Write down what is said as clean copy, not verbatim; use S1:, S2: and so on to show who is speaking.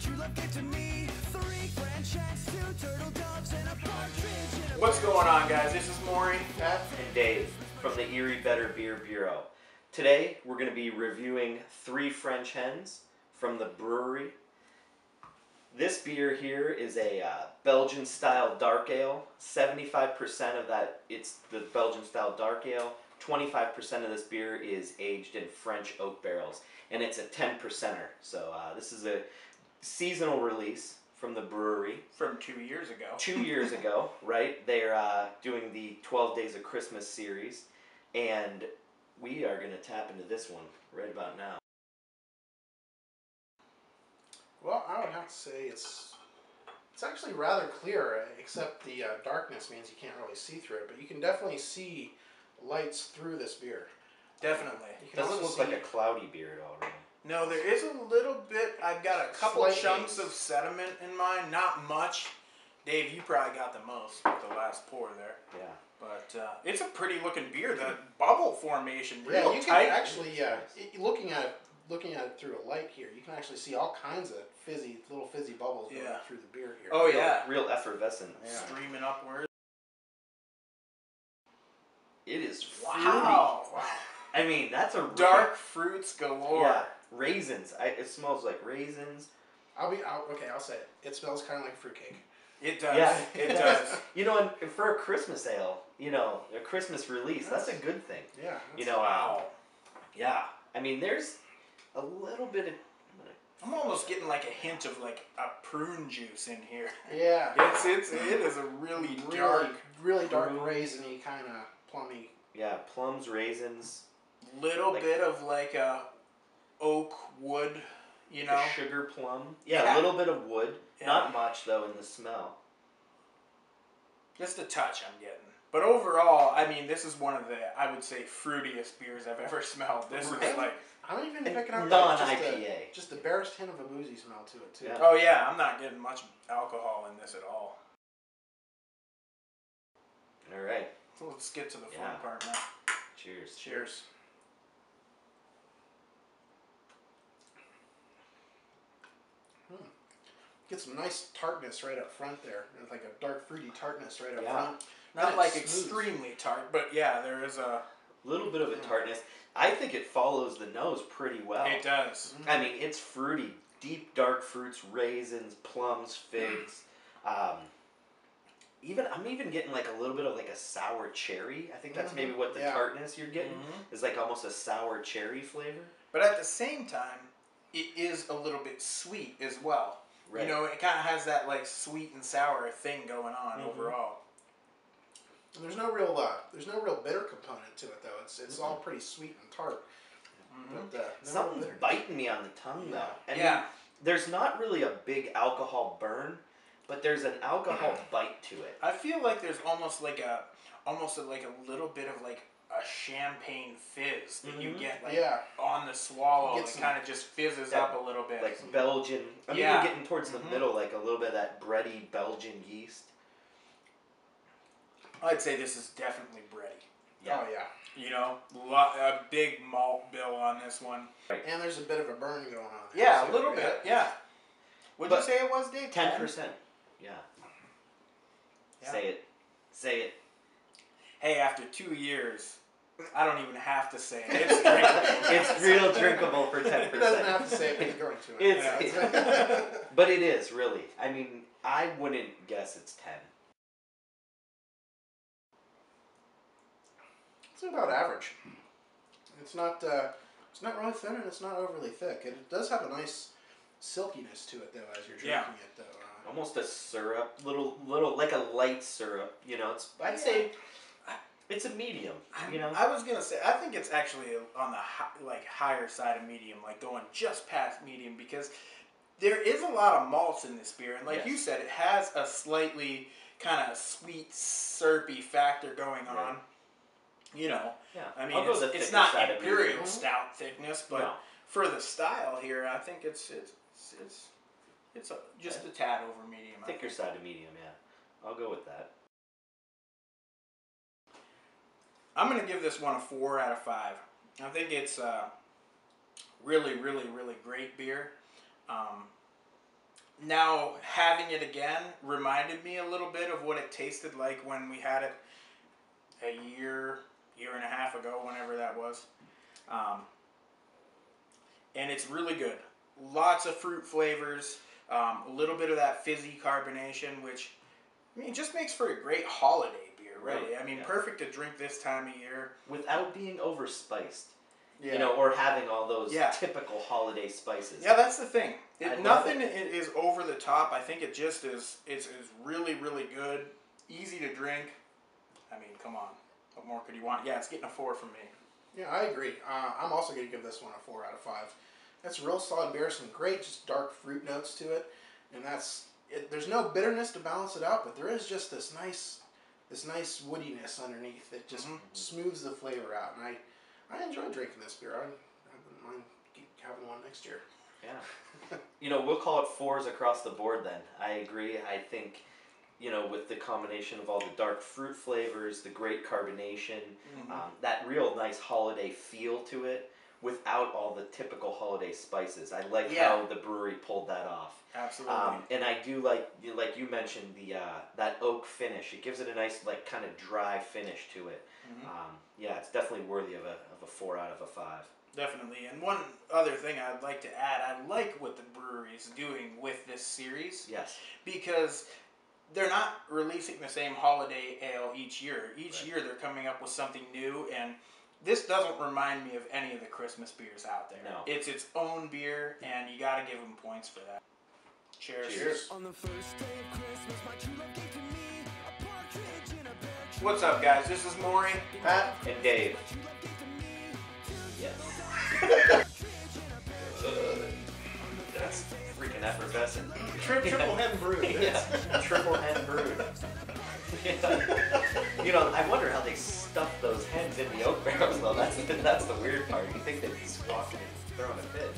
S1: true love gave to me. 3 French hens, 2 turtle doves, and a partridge in a...
S2: What's going on, guys? This is Maury,
S3: Pat,
S4: and Dave from the Erie Better Beer Bureau. Today we're going to be reviewing 3 French Hens from the Bruery. This beer here is a Belgian style dark ale. 75% of that, it's the Belgian style dark ale. 25% of this beer is aged in French oak barrels, and it's a 10%er. So this is a seasonal release from the Bruery.
S2: from 2 years ago.
S4: 2 years ago, right? They're doing the 12 Days of Christmas series, and we are going to tap into this one right about now.
S3: well, I would have to say it's actually rather clear, except the darkness means you can't really see through it, but you can definitely see lights through this beer.
S2: Definitely.
S3: You can
S4: Doesn't
S3: also
S4: look
S3: see,
S4: like a cloudy beer at all, really.
S2: No, there is a little bit. I've got a couple
S3: Slight
S2: chunks
S3: haze.
S2: of sediment in mine. Not much. Dave, you probably got the most with the last pour there.
S4: Yeah.
S2: But it's a pretty looking beer. The bubble formation,
S3: yeah,
S2: real
S3: you can
S2: tight.
S3: actually, looking at it through a light here, you can actually see all kinds of little fizzy bubbles going through the beer here.
S2: Oh yeah,
S4: Real effervescent.
S3: Yeah.
S2: streaming upwards.
S4: It is fruity.
S2: Wow.
S4: I mean, that's a
S2: Dark fruits galore.
S4: Yeah, raisins. It smells like raisins.
S3: I'll say it. It smells kind of like fruitcake.
S2: It does.
S4: Yeah,
S2: It does.
S4: You know, and for a Christmas ale, you know, a Christmas release, that's a good thing.
S3: Yeah.
S4: You know,
S2: Wow.
S4: yeah. I mean, there's a little bit of...
S2: I'm almost getting like a hint of like a prune juice in here.
S3: Yeah.
S2: It is a really dark,
S3: really dark raisiny kind of plummy.
S4: Yeah, plums, raisins.
S2: little
S4: Like-
S2: bit of like a oak wood, you know.
S4: A sugar plum. Yeah,
S2: Yeah.
S4: a little bit of wood.
S2: Yeah.
S4: Not much, though, in the smell.
S2: Just a touch I'm getting. But overall, I mean, this is one of the, I would say, fruitiest beers I've ever smelled. This is like,
S3: I'm even picking up
S4: non-IPA.
S3: just the barest hint of a boozy smell to it too.
S4: Yeah.
S2: oh yeah, I'm not getting much alcohol in this at all.
S4: All right.
S2: So let's get to the fun
S4: Yeah.
S2: part now.
S4: Cheers.
S2: Cheers.
S3: Get some nice tartness right up front there, like a dark fruity tartness right up
S4: Yeah.
S3: front.
S2: Not
S3: And
S2: like
S3: it's smooth.
S2: extremely tart, but yeah, there is a...
S4: A little bit of a tartness. I think it follows the nose pretty well.
S2: It does.
S4: I mean, it's fruity. Deep, dark fruits, raisins, plums, figs. I'm even getting like a little bit of like a sour cherry. I think that's maybe what the tartness you're getting is like almost a sour cherry flavor.
S2: But at the same time, it is a little bit sweet as well.
S4: Right.
S2: You know, it kind of has that like sweet and sour thing going on overall.
S3: And there's no real bitter component to it though. It's all pretty sweet and tart. But, no
S4: Something's
S3: bitter.
S4: biting me on the tongue though. I mean,
S2: Yeah.
S4: there's not really a big alcohol burn, but there's an alcohol bite to it.
S2: I feel like there's almost like a little bit of like a champagne fizz that you get like on the swallow.
S3: Get
S2: It
S3: some-
S2: kind of just fizzes up a little bit.
S4: Like Belgian. I'm
S2: Yeah.
S4: even getting towards the middle, like a little bit of that bready Belgian yeast.
S2: I'd say this is definitely bready.
S4: Yeah.
S3: Oh yeah.
S2: You know, a big malt bill on this one.
S3: And there's a bit of a burn going on there.
S2: Yeah, a
S3: too.
S2: little bit. Yeah. What'd you
S4: But
S2: say it was, Dave?
S4: 10%. Yeah.
S2: Yeah.
S4: Say it. Say it.
S2: Hey, after 2 years, I don't even have to say it. It's drinkable.
S4: It's real drinkable for 10%.
S3: He doesn't have to say it, but he's going to.
S4: It's, but it is, really. I mean, I wouldn't guess it's 10.
S3: It's about average. It's not really thin and it's not overly thick. It does have a nice silkiness to it though as you're drinking it though.
S4: Almost a syrup, little like a light syrup. You know, I'd say it's a medium. You know,
S2: I was gonna say I think it's actually on the higher side of medium, like going just past medium, because there is a lot of malts in this beer, and like you said, it has a slightly kind of sweet, syrupy factor going on. You know, I mean, it's not imperial stout thickness, but for the style here, I think it's just a tad over medium.
S4: thicker side of medium. Yeah, I'll go with that.
S2: I'm going to give this one a 4 out of 5. I think it's really, really, really great beer. now having it again reminded me a little bit of what it tasted like when we had it a year and a half ago, whenever that was. And it's really good. Lots of fruit flavors, a little bit of that fizzy carbonation, which, I mean, just makes for a great holiday beer, really.
S4: Right,
S2: I mean,
S4: yeah.
S2: perfect to drink this time of year.
S4: Without being overspiced.
S2: Yeah.
S4: You know, or having all those
S2: Yeah.
S4: typical holiday spices.
S2: Yeah, that's the thing.
S4: I love
S2: Nothing
S4: it.
S2: is over the top. I think it just is. It's really, really good. Easy to drink. I mean, come on. What more could you want? Yeah, it's getting a 4 from me.
S3: Yeah, I agree. I'm also going to give this one a 4 out of 5. That's a real solid beer. Some great, just dark fruit notes to it, and there's no bitterness to balance it out, but there is just this nice woodiness underneath that just smooths the flavor out. And I enjoy drinking this beer. I wouldn't mind having one next year.
S4: Yeah. You know, we'll call it 4s across the board then. I agree. I think, you know, with the combination of all the dark fruit flavors, the great carbonation, that real nice holiday feel to it without all the typical holiday spices. I like how the brewery pulled that off.
S2: Absolutely.
S4: And I do like you mentioned, that oak finish. It gives it a nice, like, kind of dry finish to it. Yeah, it's definitely worthy of a 4 out of a 5.
S2: Definitely. And one other thing I'd like to add, I like what the brewery is doing with this series.
S4: Yes.
S2: Because they're not releasing the same holiday ale each year. Each year they're coming up with something new, and this doesn't remind me of any of the Christmas beers out there.
S4: No.
S2: It's its own beer, and you got to give them points for that. Cheers.
S4: Cheers.
S1: On the first day of Christmas, my true love gave to me a partridge in a pear tree.
S2: What's up, guys? This is Maury.
S3: Pat?
S4: And Dave.
S1: True love gave to me two
S4: Yes.
S1: partridge in a pear tree.
S4: That's freaking effervescent.
S3: Triple hen brewed.
S4: Yeah. Triple hen brewed. Yeah. You know, I wonder how they stuff those hens in the oak barrels, though. That's the weird part. You think they'd be squawking and throwing a fit.